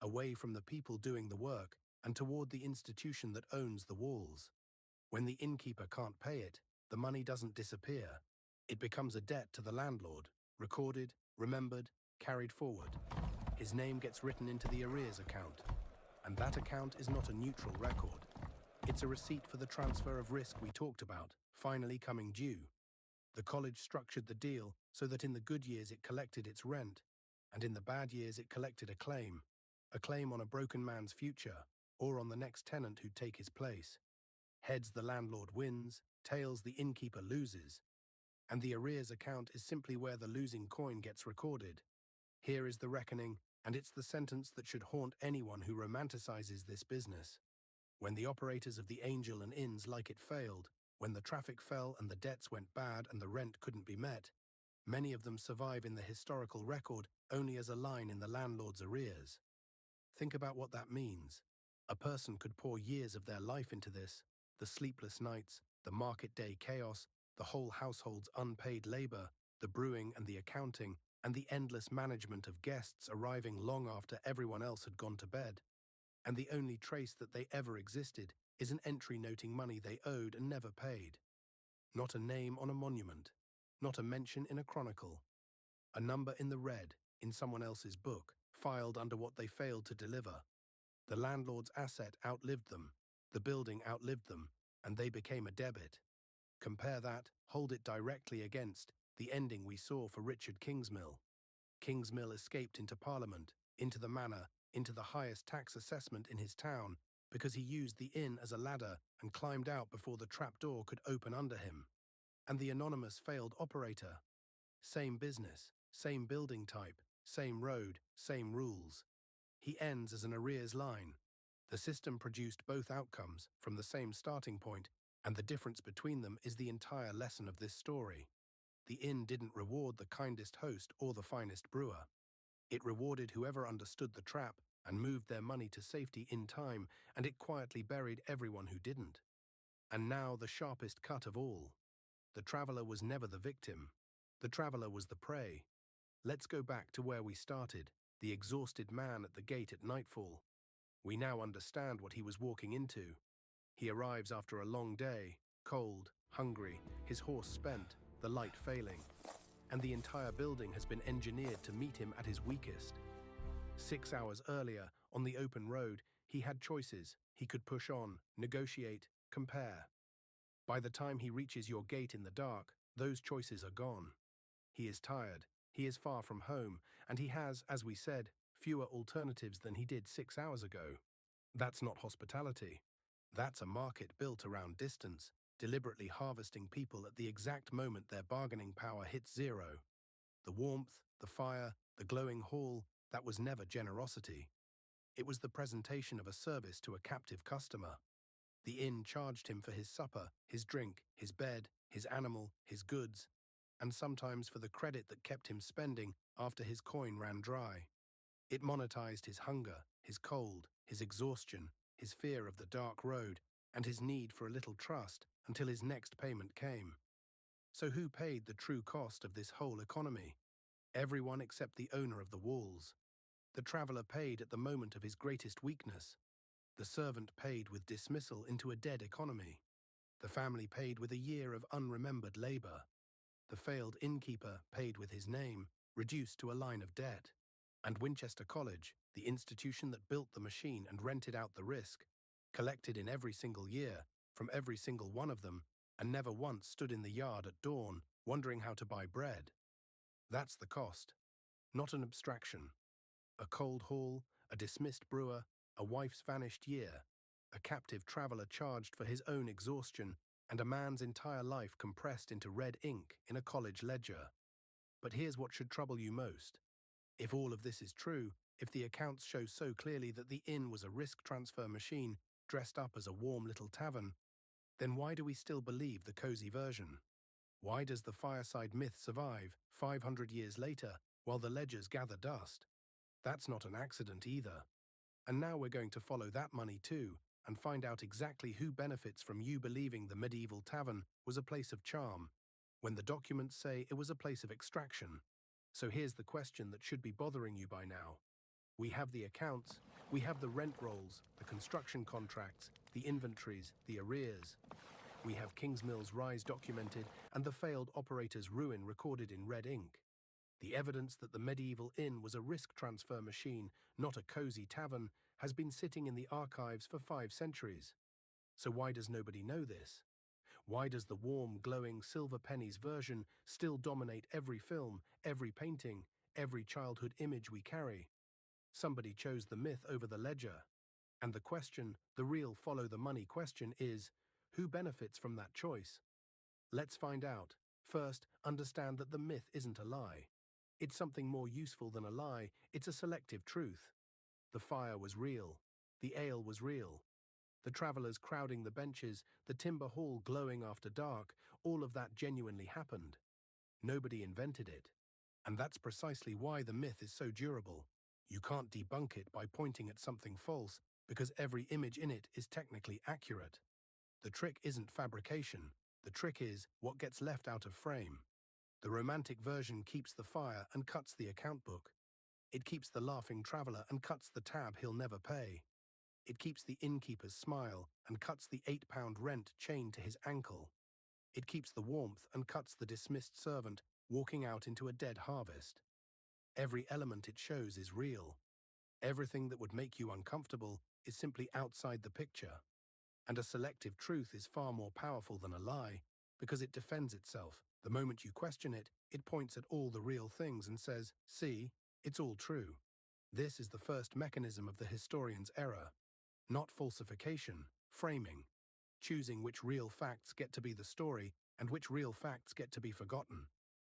A: away from the people doing the work and toward the institution that owns the walls. When the innkeeper can't pay it, the money doesn't disappear. It becomes a debt to the landlord, recorded, remembered, carried forward. His name gets written into the arrears account. And that account is not a neutral record. It's a receipt for the transfer of risk we talked about, finally coming due. The college structured the deal so that in the good years it collected its rent, and in the bad years it collected a claim on a broken man's future, or on the next tenant who'd take his place. Heads the landlord wins, tails the innkeeper loses. And the arrears account is simply where the losing coin gets recorded. Here is the reckoning, and it's the sentence that should haunt anyone who romanticizes this business. When the operators of the Angel and Inns like it failed, when the traffic fell and the debts went bad and the rent couldn't be met, many of them survive in the historical record only as a line in the landlord's arrears. Think about what that means. A person could pour years of their life into this, the sleepless nights, the market day chaos, the whole household's unpaid labor, the brewing and the accounting, and the endless management of guests arriving long after everyone else had gone to bed. And the only trace that they ever existed is an entry noting money they owed and never paid. Not a name on a monument, not a mention in a chronicle. A number in the red, in someone else's book, filed under what they failed to deliver. The landlord's asset outlived them, the building outlived them, and they became a debit. Compare that, hold it directly against the ending we saw for Richard Kingsmill. Kingsmill escaped into Parliament, into the manor, into the highest tax assessment in his town, because he used the inn as a ladder and climbed out before the trapdoor could open under him. And the anonymous failed operator? Same business, same building type, same road, same rules. He ends as an arrears line. The system produced both outcomes from the same starting point, and the difference between them is the entire lesson of this story. The inn didn't reward the kindest host or the finest brewer. It rewarded whoever understood the trap and moved their money to safety in time, and it quietly buried everyone who didn't. And now the sharpest cut of all. The traveler was never the victim. The traveler was the prey. Let's go back to where we started, the exhausted man at the gate at nightfall. We now understand what he was walking into. He arrives after a long day, cold, hungry, his horse spent, the light failing, and the entire building has been engineered to meet him at his weakest. 6 hours earlier, on the open road, he had choices. He could push on, negotiate, compare. By the time he reaches your gate in the dark, those choices are gone. He is tired, he is far from home, and he has, as we said, fewer alternatives than he did 6 hours ago. That's not hospitality. That's a market built around distance, deliberately harvesting people at the exact moment their bargaining power hits zero. The warmth, the fire, the glowing hall, that was never generosity. It was the presentation of a service to a captive customer. The inn charged him for his supper, his drink, his bed, his animal, his goods, and sometimes for the credit that kept him spending after his coin ran dry. It monetized his hunger, his cold, his exhaustion, his fear of the dark road, and his need for a little trust until his next payment came. So who paid the true cost of this whole economy? Everyone except the owner of the walls. The traveler paid at the moment of his greatest weakness. The servant paid with dismissal into a dead economy. The family paid with a year of unremembered labor. The failed innkeeper paid with his name, reduced to a line of debt. And Winchester College, the institution that built the machine and rented out the risk, collected in every single year, from every single one of them, and never once stood in the yard at dawn, wondering how to buy bread. That's the cost. Not an abstraction. A cold hall, a dismissed brewer, a wife's vanished year, a captive traveler charged for his own exhaustion, and a man's entire life compressed into red ink in a college ledger. But here's what should trouble you most. If all of this is true, if the accounts show so clearly that the inn was a risk transfer machine dressed up as a warm little tavern, then why do we still believe the cozy version? Why does the fireside myth survive 500 years later while the ledgers gather dust? That's not an accident either. And now we're going to follow that money too and find out exactly who benefits from you believing the medieval tavern was a place of charm, when the documents say it was a place of extraction. So here's the question that should be bothering you by now. We have the accounts, we have the rent rolls, the construction contracts, the inventories, the arrears. We have Kingsmill's rise documented and the failed operator's ruin recorded in red ink. The evidence that the medieval inn was a risk transfer machine, not a cozy tavern, has been sitting in the archives for 5 centuries. So why does nobody know this? Why does the warm, glowing silver pennies version still dominate every film, every painting, every childhood image we carry? Somebody chose the myth over the ledger. And the question, the real follow-the-money question is, who benefits from that choice? Let's find out. First, understand that the myth isn't a lie. It's something more useful than a lie. It's a selective truth. The fire was real. The ale was real. The travelers crowding the benches, the timber hall glowing after dark, all of that genuinely happened. Nobody invented it. And that's precisely why the myth is so durable. You can't debunk it by pointing at something false, because every image in it is technically accurate. The trick isn't fabrication. The trick is what gets left out of frame. The romantic version keeps the fire and cuts the account book. It keeps the laughing traveler and cuts the tab he'll never pay. It keeps the innkeeper's smile and cuts the £8 rent chained to his ankle. It keeps the warmth and cuts the dismissed servant walking out into a dead harvest. Every element it shows is real. Everything that would make you uncomfortable is simply outside the picture. And a selective truth is far more powerful than a lie, because it defends itself. The moment you question it, it points at all the real things and says, see, it's all true. This is the first mechanism of the historian's error. Not falsification, framing. choosing which real facts get to be the story and which real facts get to be forgotten.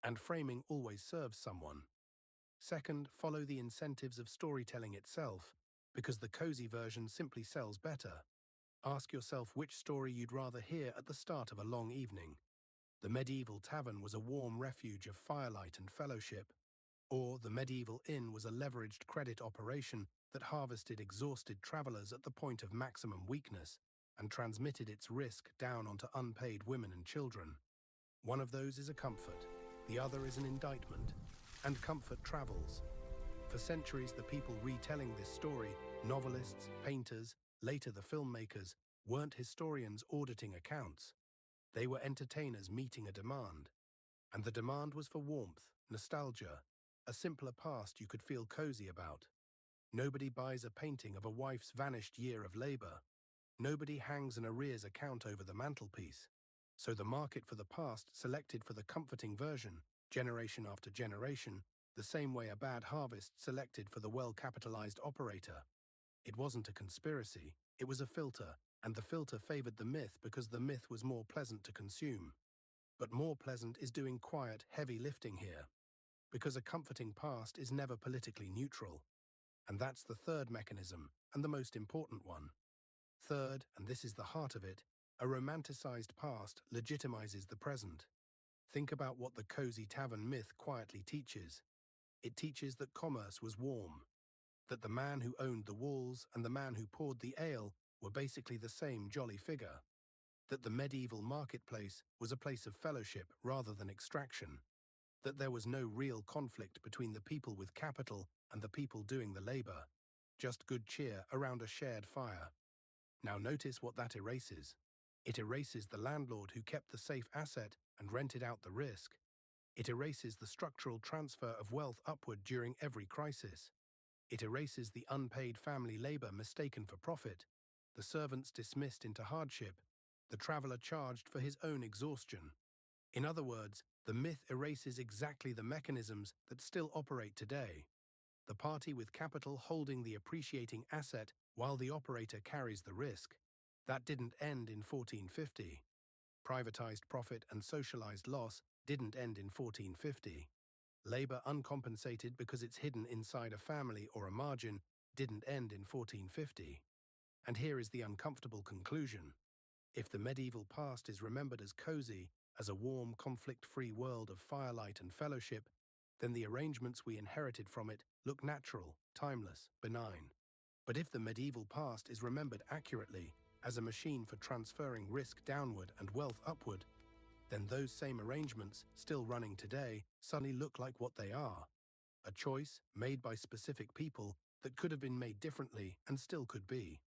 A: And framing always serves someone. Second, follow the incentives of storytelling itself, because the cozy version simply sells better. Ask yourself which story you'd rather hear at the start of a long evening. The medieval tavern was a warm refuge of firelight and fellowship, or the medieval inn was a leveraged credit operation that harvested exhausted travelers at the point of maximum weakness and transmitted its risk down onto unpaid women and children. One of those is a comfort, the other is an indictment, and comfort travels. For centuries, the people retelling this story, novelists, painters, later the filmmakers, weren't historians auditing accounts. They were entertainers meeting a demand. And the demand was for warmth, nostalgia, a simpler past you could feel cozy about. Nobody buys a painting of a wife's vanished year of labor. Nobody hangs an arrears account over the mantelpiece. So the market for the past selected for the comforting version, generation after generation, the same way a bad harvest selected for the well-capitalized operator. It wasn't a conspiracy, it was a filter, and the filter favored the myth because the myth was more pleasant to consume. But more pleasant is doing quiet, heavy lifting here, because a comforting past is never politically neutral. And that's the third mechanism, and the most important one. Third, and this is the heart of it, a romanticized past legitimizes the present. Think about what the cozy tavern myth quietly teaches. It teaches that commerce was warm, that the man who owned the walls and the man who poured the ale were basically the same jolly figure, that the medieval marketplace was a place of fellowship rather than extraction, that there was no real conflict between the people with capital and the people doing the labor, just good cheer around a shared fire. Now notice what that erases. It erases the landlord who kept the safe asset and rented out the risk. It erases the structural transfer of wealth upward during every crisis. It erases the unpaid family labor mistaken for profit, the servants dismissed into hardship, the traveler charged for his own exhaustion. In other words, the myth erases exactly the mechanisms that still operate today. The party with capital holding the appreciating asset while the operator carries the risk. That didn't end in 1450. Privatized profit and socialized loss didn't end in 1450. Labor uncompensated because it's hidden inside a family or a margin didn't end in 1450. And here is the uncomfortable conclusion. If the medieval past is remembered as cozy, as a warm, conflict-free world of firelight and fellowship, then the arrangements we inherited from it look natural, timeless, benign. But if the medieval past is remembered accurately, as a machine for transferring risk downward and wealth upward, then those same arrangements, still running today, suddenly look like what they are. A choice made by specific people that could have been made differently and still could be.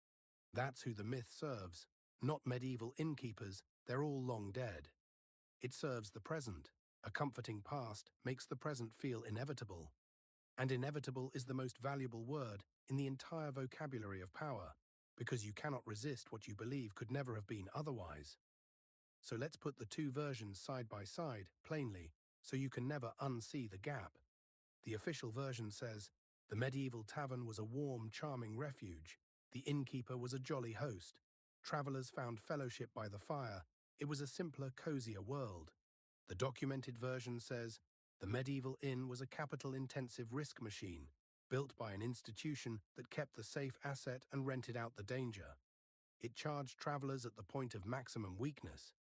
A: That's who the myth serves, not medieval innkeepers, they're all long dead. It serves the present. A comforting past makes the present feel inevitable. And inevitable is the most valuable word in the entire vocabulary of power, because you cannot resist what you believe could never have been otherwise. So let's put the two versions side by side, plainly, so you can never unsee the gap. The official version says, the medieval tavern was a warm, charming refuge. The innkeeper was a jolly host. Travelers found fellowship by the fire. It was a simpler, cozier world. The documented version says, the medieval inn was a capital-intensive risk machine, built by an institution that kept the safe asset and rented out the danger. It charged travelers at the point of maximum weakness.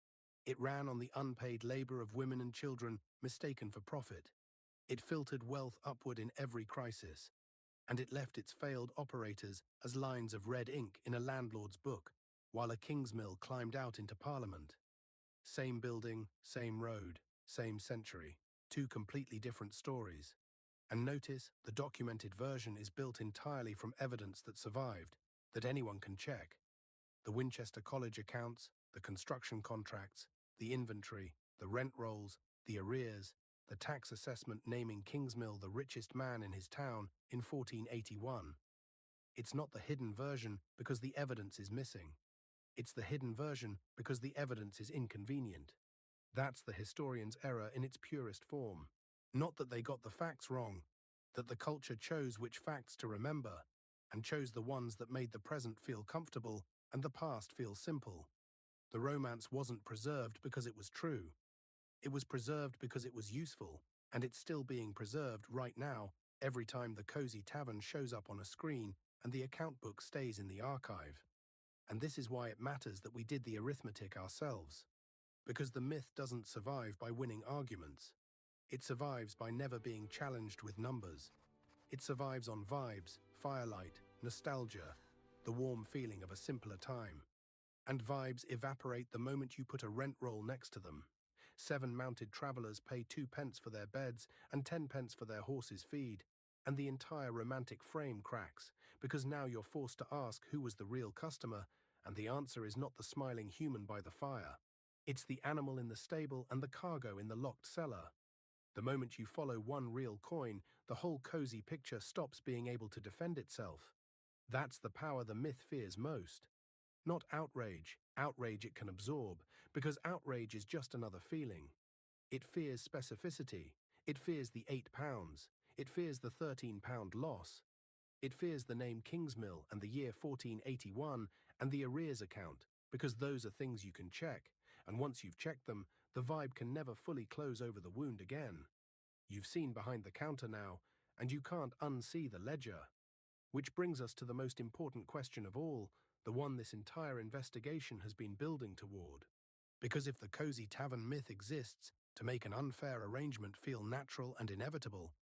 A: It ran on the unpaid labor of women and children mistaken for profit. It filtered wealth upward in every crisis. And it left its failed operators as lines of red ink in a landlord's book, while a Kingsmill climbed out into Parliament. Same building, same road, same century, two completely different stories. And notice, the documented version is built entirely from evidence that survived, that anyone can check. The Winchester College accounts, the construction contracts, the inventory, the rent rolls, the arrears, the tax assessment naming Kingsmill the richest man in his town in 1481. It's not the hidden version because the evidence is missing. It's the hidden version because the evidence is inconvenient. That's the historian's error in its purest form. Not that they got the facts wrong, that the culture chose which facts to remember, and chose the ones that made the present feel comfortable and the past feel simple. The romance wasn't preserved because it was true. It was preserved because it was useful, and it's still being preserved right now every time the cozy tavern shows up on a screen and the account book stays in the archive. And this is why it matters that we did the arithmetic ourselves. Because the myth doesn't survive by winning arguments. It survives by never being challenged with numbers. It survives on vibes, firelight, nostalgia, the warm feeling of a simpler time. And vibes evaporate the moment you put a rent roll next to them. 7 mounted travellers pay 2 pence for their beds and 10 pence for their horses' feed, and the entire romantic frame cracks, because now you're forced to ask who was the real customer, and the answer is not the smiling human by the fire. It's the animal in the stable and the cargo in the locked cellar. The moment you follow one real coin, the whole cozy picture stops being able to defend itself. That's the power the myth fears most. Not outrage. Outrage it can absorb, because outrage is just another feeling. It fears specificity. It fears the £8. It fears the £13 loss. It fears the name Kingsmill and the year 1481 and the arrears account, because those are things you can check, and once you've checked them, the vibe can never fully close over the wound again. You've seen behind the counter now, and you can't unsee the ledger. Which brings us to the most important question of all, the one this entire investigation has been building toward. Because if the cozy tavern myth exists to make an unfair arrangement feel natural and inevitable,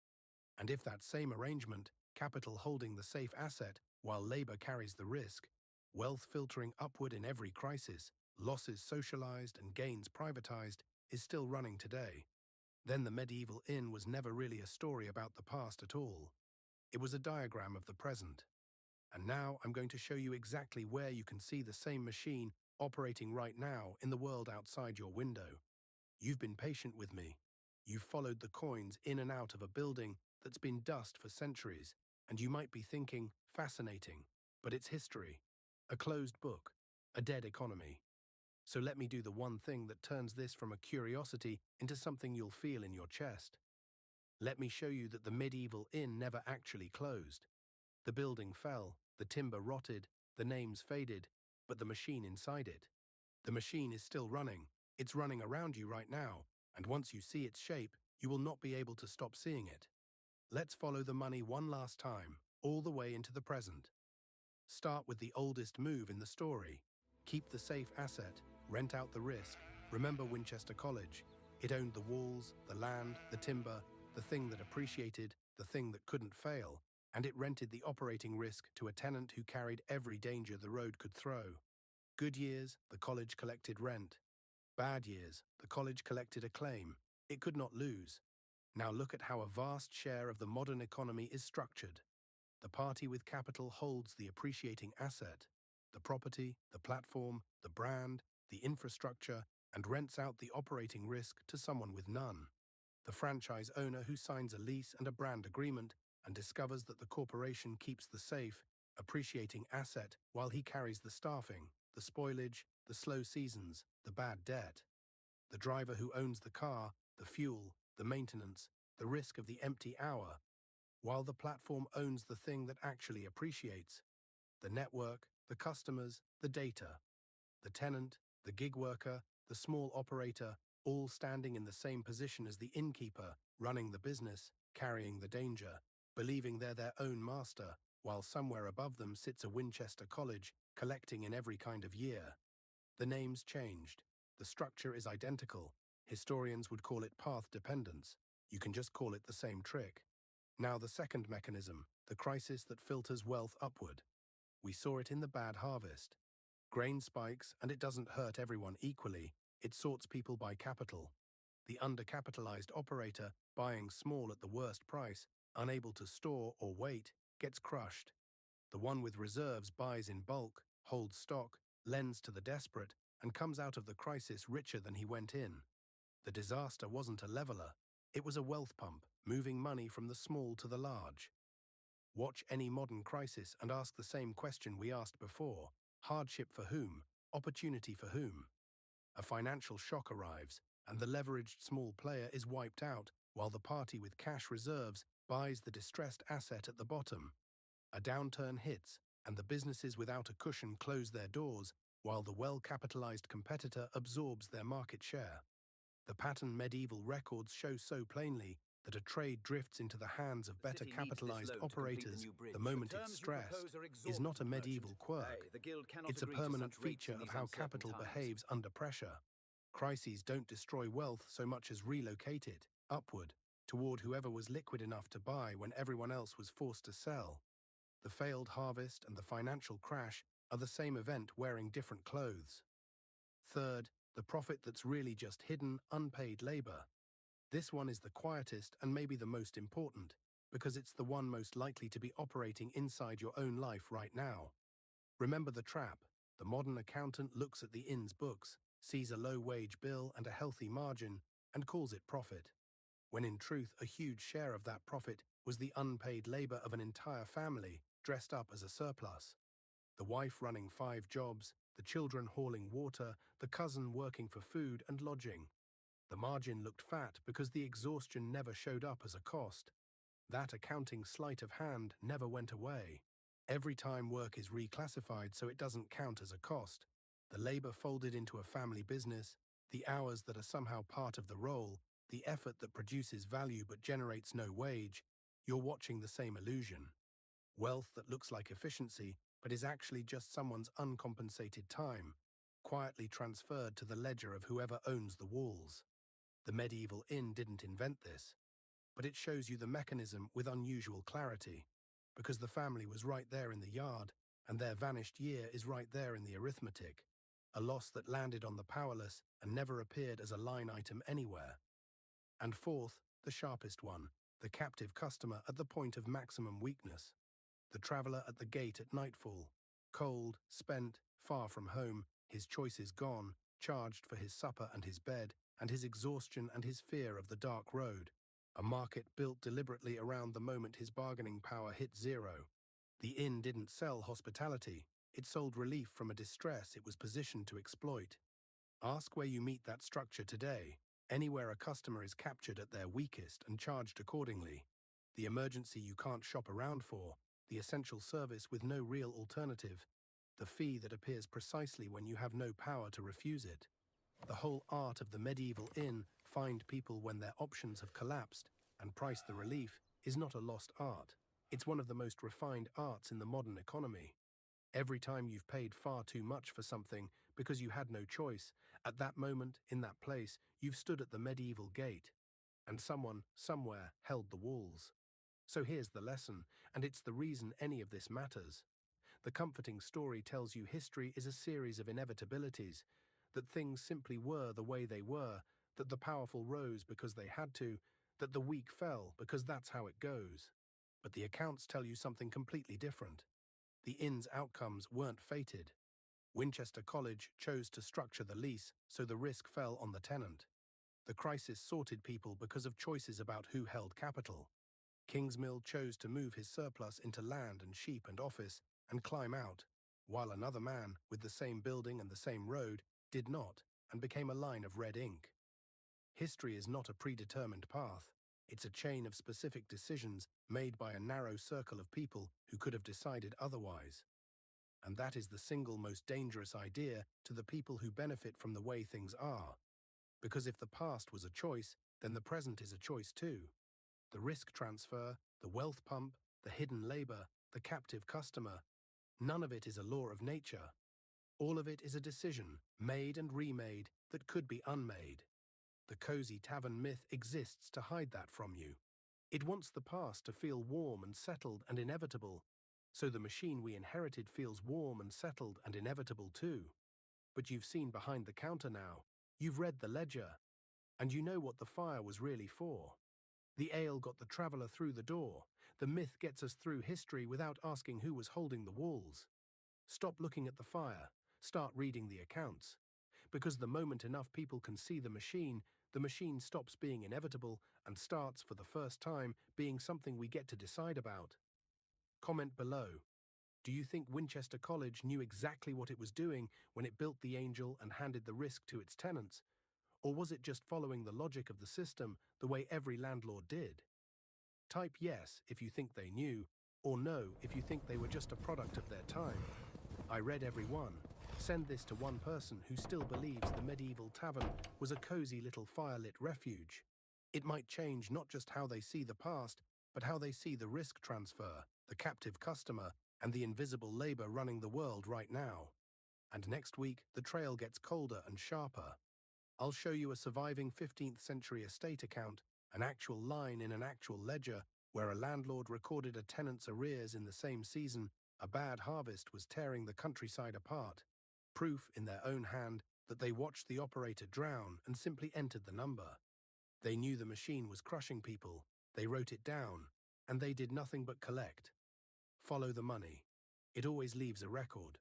A: and if that same arrangement, capital holding the safe asset while labor carries the risk, wealth filtering upward in every crisis, losses socialized and gains privatized, is still running today, then the medieval inn was never really a story about the past at all. It was a diagram of the present. And now I'm going to show you exactly where you can see the same machine operating right now in the world outside your window. You've been patient with me. You've followed the coins in and out of a building that's been dust for centuries, and you might be thinking, fascinating, but it's history. A closed book. A dead economy. So let me do the one thing that turns this from a curiosity into something you'll feel in your chest. Let me show you that the medieval inn never actually closed. The building fell, the timber rotted, the names faded, but the machine inside it. The machine is still running. It's running around you right now, and once you see its shape, you will not be able to stop seeing it. Let's follow the money one last time, all the way into the present. Start with the oldest move in the story. Keep the safe asset, rent out the risk. Remember Winchester College. It owned the walls, the land, the timber, the thing that appreciated, the thing that couldn't fail, and it rented the operating risk to a tenant who carried every danger the road could throw. Good years, the college collected rent. Bad years, the college collected a claim. It could not lose. Now look at how a vast share of the modern economy is structured. The party with capital holds the appreciating asset, the property, the platform, the brand, the infrastructure, and rents out the operating risk to someone with none. The franchise owner who signs a lease and a brand agreement and discovers that the corporation keeps the safe, appreciating asset while he carries the staffing, the spoilage, the slow seasons, the bad debt. The driver who owns the car, the fuel, the maintenance, the risk of the empty hour, while the platform owns the thing that actually appreciates, the network, the customers, the data, the tenant, the gig worker, the small operator, all standing in the same position as the innkeeper, running the business, carrying the danger, believing they're their own master, while somewhere above them sits a Winchester College, collecting in every kind of year. The name's changed. The structure is identical. Historians would call it path dependence. You can just call it the same trick. Now the second mechanism, the crisis that filters wealth upward. We saw it in the bad harvest. Grain spikes, and it doesn't hurt everyone equally. It sorts people by capital. The undercapitalized operator, buying small at the worst price, unable to store or wait, gets crushed. The one with reserves buys in bulk, holds stock, lends to the desperate, and comes out of the crisis richer than he went in. The disaster wasn't a leveler. It was a wealth pump, moving money from the small to the large. Watch any modern crisis and ask the same question we asked before. Hardship for whom? Opportunity for whom? A financial shock arrives, and the leveraged small player is wiped out, while the party with cash reserves buys the distressed asset at the bottom. A downturn hits, and the businesses without a cushion close their doors, while the well-capitalized competitor absorbs their market share. The pattern medieval records show so plainly that a trade drifts into the hands of better capitalized operators the moment it's stressed is not a medieval quirk. It's a permanent feature of how capital behaves under pressure. Crises don't destroy wealth so much as relocate it upward toward whoever was liquid enough to buy when everyone else was forced to sell. The failed harvest and the financial crash are the same event wearing different clothes. Third, the profit that's really just hidden, unpaid labor. This one is the quietest and maybe the most important, because it's the one most likely to be operating inside your own life right now. Remember the trap. The modern accountant looks at the inn's books, sees a low-wage bill and a healthy margin, and calls it profit, when in truth a huge share of that profit was the unpaid labor of an entire family dressed up as a surplus. The wife running 5 jobs, the children hauling water, the cousin working for food and lodging. The margin looked fat because the exhaustion never showed up as a cost. That accounting sleight of hand never went away. Every time work is reclassified so it doesn't count as a cost, the labor folded into a family business, the hours that are somehow part of the role, the effort that produces value but generates no wage, you're watching the same illusion. Wealth that looks like efficiency but is actually just someone's uncompensated time, quietly transferred to the ledger of whoever owns the walls. The medieval inn didn't invent this, but it shows you the mechanism with unusual clarity, because the family was right there in the yard, and their vanished year is right there in the arithmetic, a loss that landed on the powerless and never appeared as a line item anywhere. And fourth, the sharpest one, the captive customer at the point of maximum weakness. The traveller at the gate at nightfall, cold, spent, far from home, his choices gone, charged for his supper and his bed, and his exhaustion and his fear of the dark road. A market built deliberately around the moment his bargaining power hit zero. The inn didn't sell hospitality, it sold relief from a distress it was positioned to exploit. Ask where you meet that structure today, anywhere a customer is captured at their weakest and charged accordingly. The emergency you can't shop around for, the essential service with no real alternative, the fee that appears precisely when you have no power to refuse it. The whole art of the medieval inn, find people when their options have collapsed and price the relief, is not a lost art. It's one of the most refined arts in the modern economy. Every time you've paid far too much for something because you had no choice, at that moment, in that place, you've stood at the medieval gate, and someone, somewhere, held the walls. So here's the lesson, and it's the reason any of this matters. The comforting story tells you history is a series of inevitabilities, that things simply were the way they were, that the powerful rose because they had to, that the weak fell because that's how it goes. But the accounts tell you something completely different. The inn's outcomes weren't fated. Winchester College chose to structure the lease so the risk fell on the tenant. The crisis sorted people because of choices about who held capital. Kingsmill chose to move his surplus into land and sheep and office and climb out, while another man, with the same building and the same road, did not and became a line of red ink. History is not a predetermined path. It's a chain of specific decisions made by a narrow circle of people who could have decided otherwise. And that is the single most dangerous idea to the people who benefit from the way things are. Because if the past was a choice, then the present is a choice too. The risk transfer, the wealth pump, the hidden labor, the captive customer, none of it is a law of nature. All of it is a decision, made and remade, that could be unmade. The cozy tavern myth exists to hide that from you. It wants the past to feel warm and settled and inevitable, so the machine we inherited feels warm and settled and inevitable too. But you've seen behind the counter now, you've read the ledger, and you know what the fire was really for. The ale got the traveller through the door. The myth gets us through history without asking who was holding the walls. Stop looking at the fire. Start reading the accounts. Because the moment enough people can see the machine stops being inevitable and starts, for the first time, being something we get to decide about. Comment below. Do you think Winchester College knew exactly what it was doing when it built the Angel and handed the risk to its tenants? Or was it just following the logic of the system the way every landlord did? Type yes if you think they knew, or no if you think they were just a product of their time. I read every one. Send this to one person who still believes the medieval tavern was a cozy little firelit refuge. It might change not just how they see the past, but how they see the risk transfer, the captive customer, and the invisible labor running the world right now. And next week, the trail gets colder and sharper. I'll show you a surviving 15th century estate account, an actual line in an actual ledger, where a landlord recorded a tenant's arrears in the same season a bad harvest was tearing the countryside apart. Proof in their own hand that they watched the operator drown and simply entered the number. They knew the machine was crushing people, they wrote it down, and they did nothing but collect. Follow the money. It always leaves a record.